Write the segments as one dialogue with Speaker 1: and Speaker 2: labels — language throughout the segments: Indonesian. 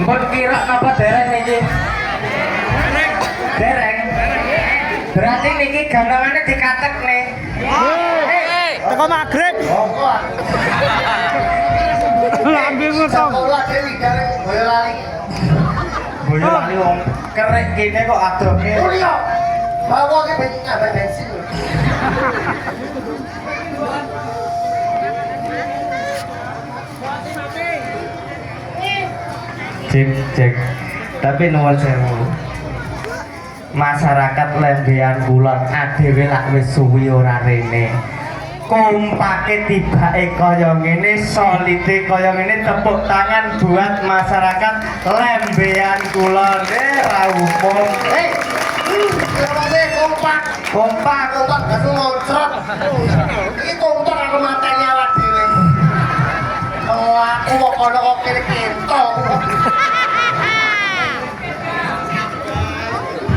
Speaker 1: Mbon kira apa dereng niki? Dereng. Berarti niki gandangane dikatek nih.
Speaker 2: Teko magrib. Lambemu to.
Speaker 1: Boyolali wong kerek kene kok adoke.
Speaker 3: Oh iya. Bawa ke bensin.
Speaker 1: Cek. Tapi nuwun sewu. Masyarakat Lembean Kulon adewe lak wis suwi ora rene. Kompake tibake kaya ngene, solide kaya ngene, tepuk tangan buat masyarakat Lembean Kulon. Raumum. Kompak
Speaker 3: gak ngocrot. Iki kompak aku matanya awak dhewe. Oh, aku kok kono kok kene-kento.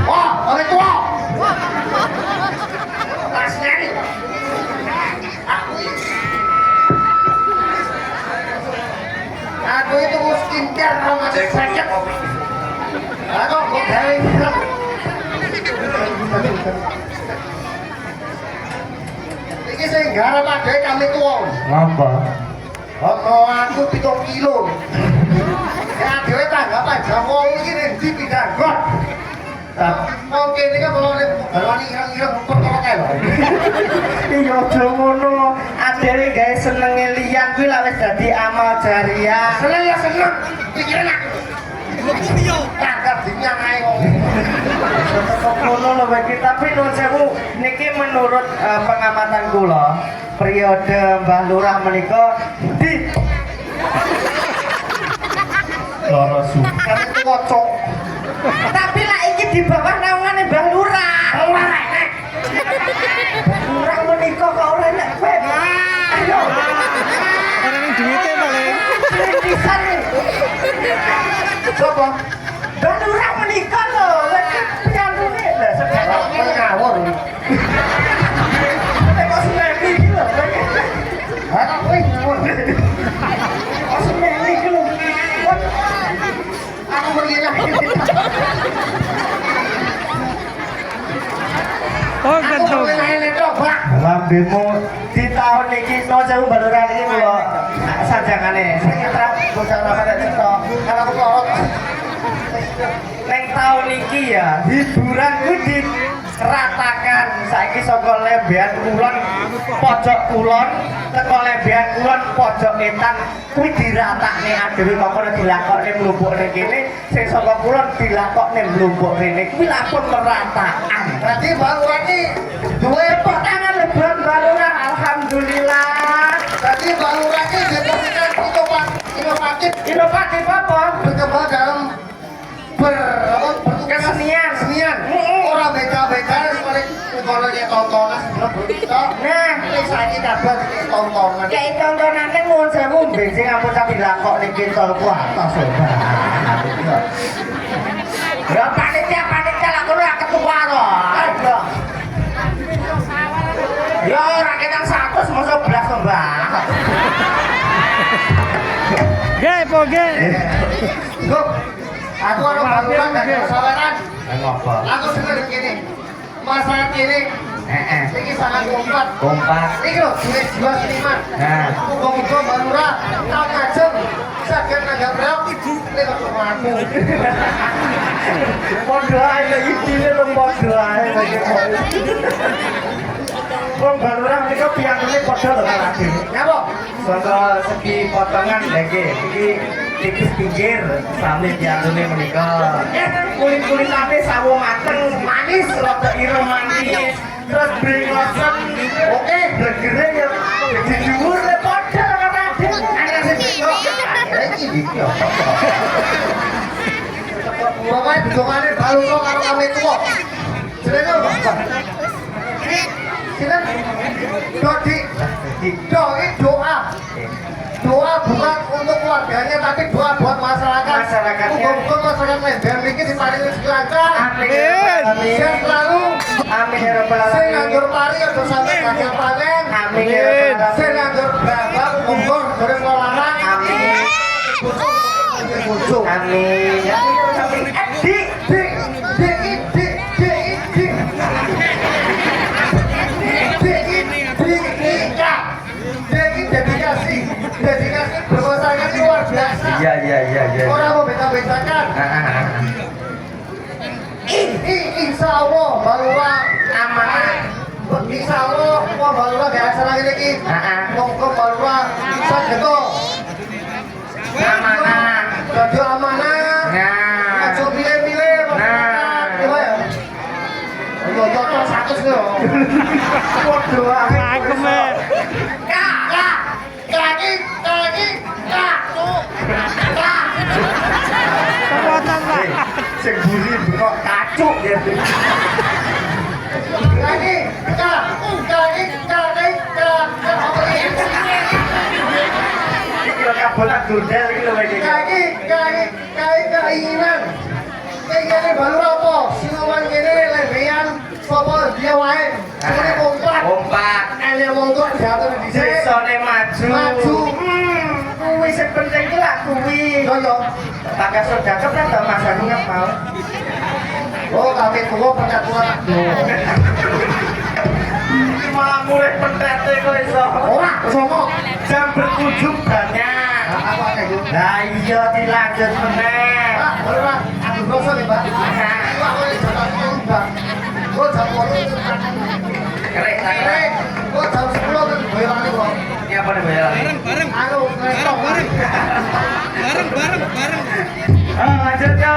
Speaker 3: Wah, oleh tua. Tasnya nih. Aku itu mau skincare kalau masih sakit. Aku kok gawe iki sing garap adewe kami tuwa.
Speaker 1: ngapa?
Speaker 3: Ono aku 7 kilo. Ya adewe tanggapan jam 8 iki ning ndi pindanggot. Mau kene kan kalau balani kira-kira ngumpet kok kae lho.
Speaker 1: Iya aja ngono. Adewe gawe senenge liyan kuwi lak wis dadi amal jariah.
Speaker 3: Seneng ya seneng. Pikiran aku. Tangkap dinyang ae kok.
Speaker 1: Ngono lho bagi tapi nuwun sewu niki menurut pengamatan kula periode Mbah Lurah menika di Loro Sukan
Speaker 3: Kocok.
Speaker 1: tapi lah iki di bawah naungane Mbah Lurah. Lurah menika kok ora enak web. Ayo.
Speaker 2: Ora ning duwite paling.
Speaker 1: Pisan.
Speaker 3: Coba.
Speaker 1: Mbah Lurah menika lho, lagi piantune lho sekarang
Speaker 3: Ngawur.
Speaker 1: kok semeni iki lho.
Speaker 3: Ana kowe ngawur.
Speaker 1: Kok semeni iki lho.
Speaker 3: Aku mengira.
Speaker 2: Oh,
Speaker 3: Aku
Speaker 2: kentung.
Speaker 3: mengira coba.
Speaker 1: Lambemu di tahun ini no sewu baluran ini kula sajangane sing terang bocah ora cerita
Speaker 3: Kalau aku kok
Speaker 1: ning tahun iki ya hiburan kuwi diratakan saiki saka Lembean Kulon pojok kulon teko Lembean Kulon pojok etan kuwi diratakne adewe kok ora dilakokne mlumpuk ning kene sing saka kulon dilakokne mlumpuk rene kuwi lapun meratakan.
Speaker 3: berarti baru ini duwe
Speaker 1: Tepuk tangan lebaran baluran alhamdulillah.
Speaker 3: berarti baru ini diposisikan inovatif
Speaker 1: Inovatif apa?
Speaker 3: berkembang dalam
Speaker 1: Kesenian.
Speaker 3: kesenian orang beda-beda paling kalau dia tontonan sebelum berita
Speaker 1: Nah,
Speaker 3: ini saiki kabar kayak tontonan
Speaker 1: kayak tontonan kan nuwun sewu bensin ampun tapi lakok ning kitol ku atas sobat. Ya panitia lak kono ya ketua to. Ayo. Ya ora ketang 100 mosok blas to, Mbak.
Speaker 2: Ge, po ge.
Speaker 3: Guk, aku orang barukan dan kesabaran
Speaker 1: Ngapa?
Speaker 3: aku dengar begini masyarakat ini ini sangat kompak ini loh jiwa seniman
Speaker 1: Nah,
Speaker 3: muka-muka barura tahun ngajem sakit naga berapa ini kok cuma aku
Speaker 1: podo ae iki lho podo ae lagi. Wong baluran niku piyambake padha lho lagi.
Speaker 3: ngapa?
Speaker 1: Saka segi potongan iki tipis pinggir sami piyambake menika. Kulit-kulitane sawo mateng, manis rada ireng manis. Terus brengosen, oke, gregere ya di dhuwur le padha karo ade. Ana sing kok.
Speaker 3: Iki apa? Pokoknya dongane baluro karo kami tua jenenge apa? Kita dodi doa bukan untuk keluarganya tapi doa buat
Speaker 1: Masyarakatnya.
Speaker 3: Muga-muga masyarakat Lembean iki diparingi rezeki lancar.
Speaker 1: Amin.
Speaker 3: Sehat selalu.
Speaker 1: Amin ya rabbal
Speaker 3: Sing
Speaker 1: alamin.
Speaker 3: nganggur pari aja sampe gagal panen.
Speaker 1: Amin ya rabbal
Speaker 3: Sing
Speaker 1: alamin.
Speaker 3: nganggur babak umur dari larang.
Speaker 1: Amin.
Speaker 3: muncul.
Speaker 1: Amin. Ya, di.
Speaker 3: Dedikasi berpasangan luar biasa.
Speaker 1: Iya.
Speaker 3: Orang mau beda-bedakan. Insya Allah balura
Speaker 1: Amanah.
Speaker 3: Insya Allah mau balura gak acara ini. Monggo balura sageto.
Speaker 1: Amanah.
Speaker 3: Jadi amanah.
Speaker 1: Nah.
Speaker 3: Aja milih-milih.
Speaker 1: Nah.
Speaker 3: Coba ya. Yo total 100 lho.
Speaker 1: Waduh,
Speaker 2: Cangkem e. Kekuatan Pak.
Speaker 1: sing buri kok kacuk ya. Iki lho kabotan dundel iki lho iki.
Speaker 3: Keinginan baru apa? Siluman gini lebihan sapa dia wae. Semuanya kompak.
Speaker 1: Kompak.
Speaker 3: Ele monggo diatur dhisik.
Speaker 1: Desane maju.
Speaker 3: Maju.
Speaker 1: Kuwi sing penting ku lak kuwi.
Speaker 3: Yo yo.
Speaker 1: Pakai sedekap kan tak masang mau.
Speaker 3: Oh, kami tunggu percaturan.
Speaker 1: Iki malah mulai pentete kok iso.
Speaker 3: Ora, somo.
Speaker 1: Jam berkunjung banyak.
Speaker 3: Apa kayak
Speaker 1: Lah iya dilanjut meneh.
Speaker 3: Ora, aku rasa nih, Pak. Aku ini jalan udah. Gua jam 8
Speaker 1: Kerek tak kerek.
Speaker 3: kerek. Gua jam 10 kan boyolane kok.
Speaker 1: Ini apa nih bayar?
Speaker 3: Anu, kerek.
Speaker 2: Bareng.
Speaker 1: Oh, lanjut yo.